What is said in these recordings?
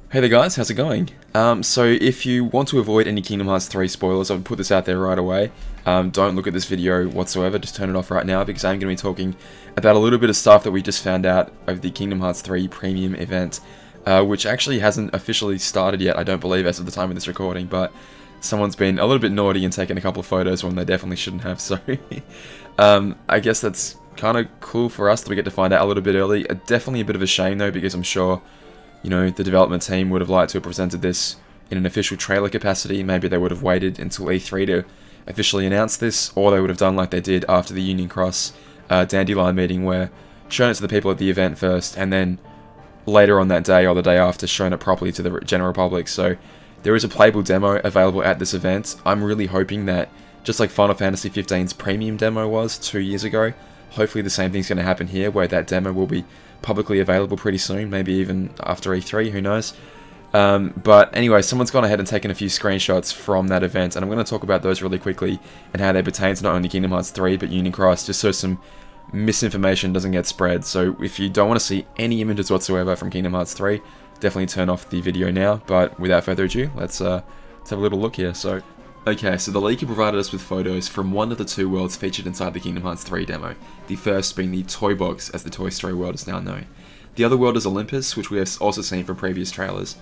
Hey there guys, how's it going? So if you want to avoid any Kingdom Hearts 3 spoilers, I'll put this out there right away. Don't look at this video whatsoever, just turn it off right now because I'm going to be talking about a little bit of stuff that we just found out over the Kingdom Hearts 3 premium event, which actually hasn't officially started yet, I don't believe, as of the time of this recording, but someone's been a little bit naughty and taken a couple of photos when they definitely shouldn't have, so I guess that's kind of cool for us that we get to find out a little bit early. Definitely a bit of a shame though, because I'm sure the development team would have liked to have presented this in an official trailer capacity. Maybe they would have waited until E3 to officially announce this, or they would have done like they did after the Union Cross Dandelion meeting, where shown it to the people at the event first, and then later on that day or the day after shown it properly to the general public. So there is a playable demo available at this event. I'm really hoping that, just like Final Fantasy XV's premium demo was 2 years ago, hopefully the same thing's going to happen here, where that demo will be publicly available pretty soon, maybe even after E3, who knows. But anyway, someone's gone ahead and taken a few screenshots from that event, and I'm going to talk about those really quickly and how they pertain to not only Kingdom Hearts 3 but Union Cross, just so some misinformation doesn't get spread. So if you don't want to see any images whatsoever from Kingdom Hearts 3, definitely turn off the video now. But without further ado, let's have a little look here. Okay, so the leaker provided us with photos from one of the two worlds featured inside the Kingdom Hearts 3 demo, the first being the Toy Box, as the Toy Story world is now known. The other world is Olympus, which we have also seen from previous trailers.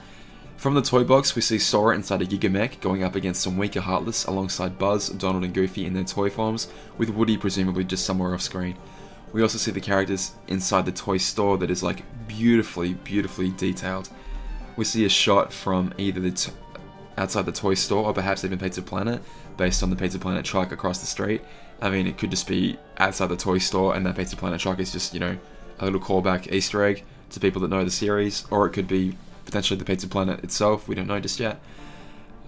From the Toy Box, we see Sora inside a Gigamech going up against some weaker Heartless alongside Buzz, Donald and Goofy in their toy forms, with Woody presumably just somewhere off screen. We also see the characters inside the toy store that is like beautifully detailed. We see a shot from either outside the toy store, or perhaps even Pizza Planet, based on the Pizza Planet truck across the street. I mean, it could just be outside the toy store and that Pizza Planet truck is just, a little callback Easter egg to people that know the series, or it could be potentially the Pizza Planet itself, we don't know just yet.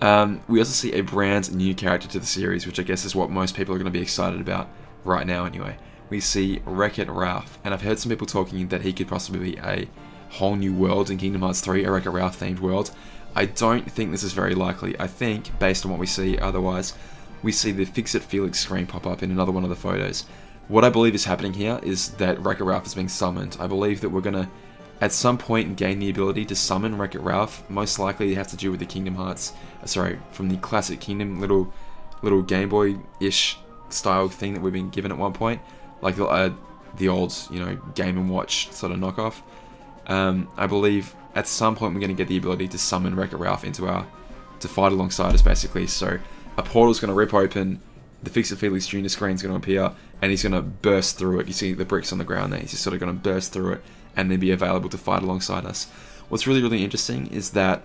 We also see a brand new character to the series, which I guess is what most people are going to be excited about right now anyway. We see Wreck-It Ralph, and I've heard some people talking that he could possibly be a whole new world in Kingdom Hearts 3, a Wreck-It Ralph themed world. I don't think this is very likely. I think, based on what we see otherwise, we see the Fix-It Felix screen pop up in another one of the photos. What I believe is happening here is that Wreck-It Ralph is being summoned. I believe that we're going to, at some point, gain the ability to summon Wreck-It Ralph. Most likely it has to do with the Kingdom Hearts, from the classic Kingdom, little Game Boy-ish style thing that we've been given at one point. Like the old, Game & Watch sort of knockoff. I believe at some point we're going to get the ability to summon Wreck-It Ralph to fight alongside us, basically. So a portal's going to rip open, the Fix-It Felix Jr. screen's going to appear, and he's going to burst through it. You see the bricks on the ground there, he's just sort of going to burst through it and then be available to fight alongside us. What's really interesting is that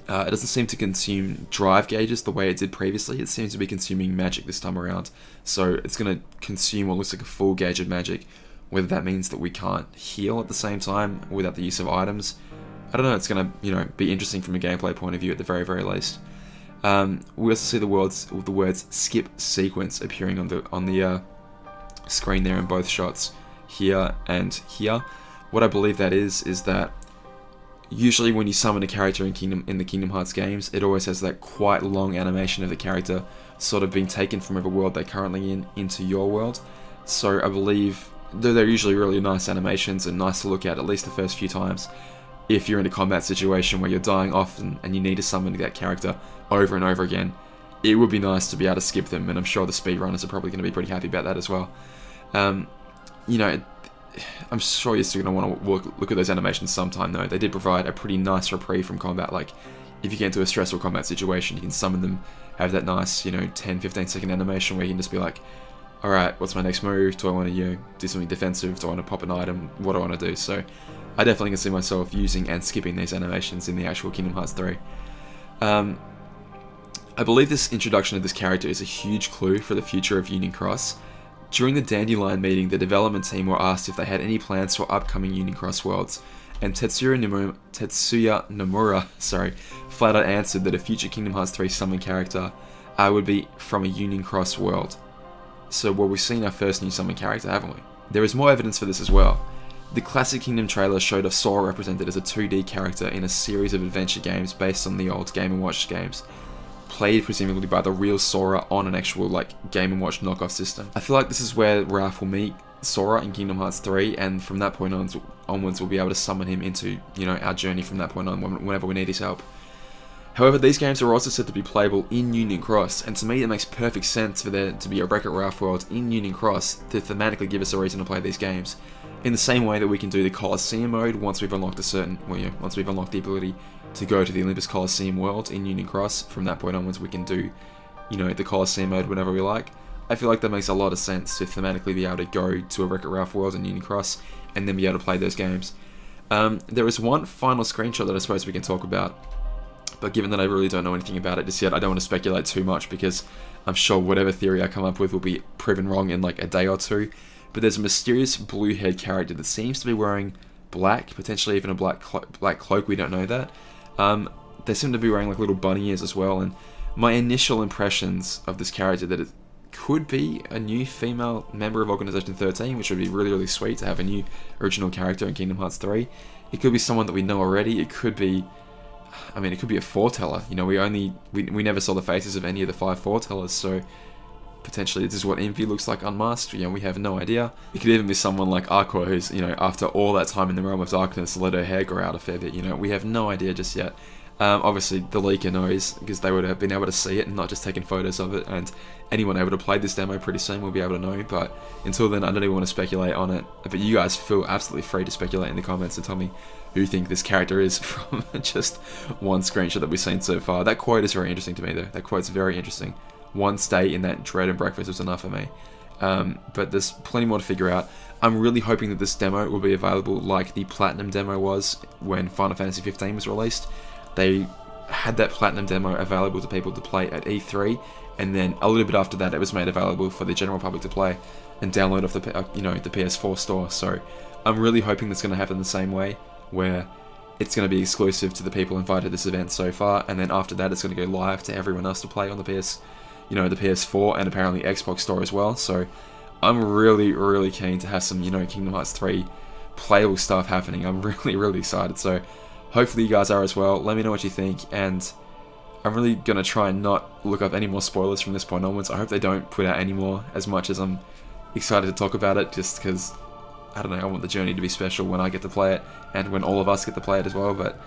it doesn't seem to consume drive gauges the way it did previously. It seems to be consuming magic this time around. So it's going to consume what looks like a full gauge of magic. Whether that means that we can't heal at the same time without the use of items, I don't know. It's going to, be interesting from a gameplay point of view at the very least. We also see the words "skip sequence" appearing on the screen there in both shots, here and here. What I believe that is that usually when you summon a character in the Kingdom Hearts games, it always has that quite long animation of the character sort of being taken from every world they're currently in into your world. So I believe, though they're usually really nice animations and nice to look at least the first few times, if you're in a combat situation where you're dying often and you need to summon that character over and over again, it would be nice to be able to skip them, and I'm sure the speedrunners are probably going to be pretty happy about that as well. I'm sure you're still going to want to look at those animations sometime though. They did provide a pretty nice reprieve from combat. Like, if you get into a stressful combat situation, you can summon them, have that nice, 10-15 second animation where you can just be like, alright, what's my next move? Do I want to do something defensive? Do I want to pop an item? What do I want to do? So I definitely can see myself using and skipping these animations in the actual Kingdom Hearts 3. I believe this introduction of this character is a huge clue for the future of Union Cross. During the Dandelion meeting, the development team were asked if they had any plans for upcoming Union Cross worlds, and Tetsuya Nomura flat out answered that a future Kingdom Hearts 3 summon character would be from a Union Cross world. So, we've seen our first new summon character, haven't we? There is more evidence for this as well. The classic Kingdom trailer showed off Sora represented as a 2D character in a series of adventure games based on the old Game & Watch games, played presumably by the real Sora on an actual Game & Watch knockoff system. I feel like this is where Ralph will meet Sora in Kingdom Hearts 3, and from that point onwards we'll be able to summon him into, you know, our journey from that point on whenever we need his help. However, these games are also said to be playable in Union Cross, and to me it makes perfect sense for there to be a Wreck-It Ralph world in Union Cross to thematically give us a reason to play these games. In the same way that we can do the Colosseum mode once we've unlocked once we've unlocked the ability to go to the Olympus Colosseum world in Union Cross. From that point onwards we can do, you know, the Colosseum mode whenever we like. I feel like that makes a lot of sense to thematically be able to go to a Wreck-It Ralph world in Union Cross and then be able to play those games. There is one final screenshot that I suppose we can talk about, but given that I really don't know anything about it just yet, I don't want to speculate too much because I'm sure whatever theory I come up with will be proven wrong in like a day or two. But there's a mysterious blue-haired character that seems to be wearing black, potentially even a black cloak, we don't know that. They seem to be wearing like little bunny ears as well, and my initial impressions of this character that it could be a new female member of Organization 13, which would be really, really sweet to have a new original character in Kingdom Hearts 3. It could be someone that we know already. It could be, I mean, it could be a foreteller. You know, we never saw the faces of any of the 5 foretellers, so potentially this is what Envy looks like unmasked. You know, we have no idea. It could even be someone like Aqua, who's, you know, after all that time in the Realm of Darkness, let her hair grow out a fair bit. You know, we have no idea just yet. Obviously, the leaker knows, because they would have been able to see it and not just taking photos of it, and anyone able to play this demo pretty soon will be able to know, but until then, I don't even want to speculate on it. But you guys feel absolutely free to speculate in the comments and tell me who you think this character is from just one screenshot that we've seen so far. That quote is very interesting to me, though. That quote's very interesting. One stay in that dread and breakfast was enough for me. But there's plenty more to figure out. I'm really hoping that this demo will be available like the Platinum demo was when Final Fantasy 15 was released. They had that Platinum demo available to people to play at E3, and then a little bit after that it was made available for the general public to play and download off the the PS4 store. So I'm really hoping that's going to happen the same way, where it's going to be exclusive to the people invited to this event so far, and then after that it's going to go live to everyone else to play on the the PS4 and apparently Xbox store as well. So I'm really, really keen to have some, Kingdom Hearts 3 playable stuff happening. I'm really, really excited. So hopefully you guys are as well. Let me know what you think, and I'm really going to try and not look up any more spoilers from this point onwards. I hope they don't put out any more, as much as I'm excited to talk about it, just because, I don't know, I want the journey to be special when I get to play it, and when all of us get to play it as well, but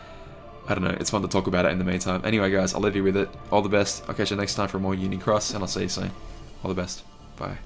I don't know, it's fun to talk about it in the meantime. Anyway guys, I'll leave you with it. All the best. I'll catch you next time for more Union Cross, and I'll see you soon. All the best. Bye.